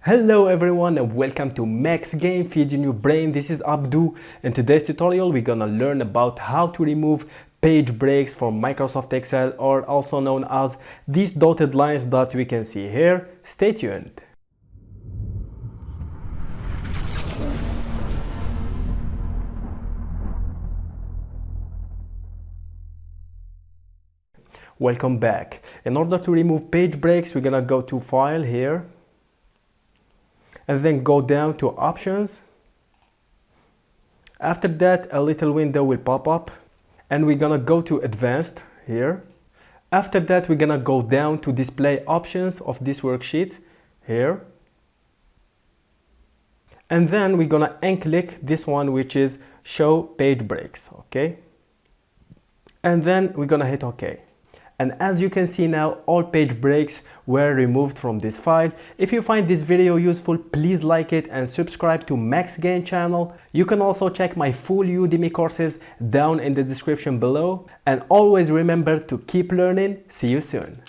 Hello everyone and welcome to Max Game Feeding Your Brain. This is Abdu. In today's tutorial we're gonna learn about how to remove page breaks from Microsoft Excel, or also known as these dotted lines that we can see here. Stay tuned. Welcome back. In order to remove page breaks, we're gonna go to File here and then go down to Options. After that, a little window will pop up and we're gonna go to Advanced here. After that, we're gonna go down to Display Options of this worksheet here. And then we're gonna unclick this one, which is Show Page Breaks, okay? And then we're gonna hit OK. And as you can see now, all page breaks were removed from this file. If you find this video useful, please like it and subscribe to Max Gain channel. You can also check my full Udemy courses down in the description below. And always remember to keep learning. See you soon.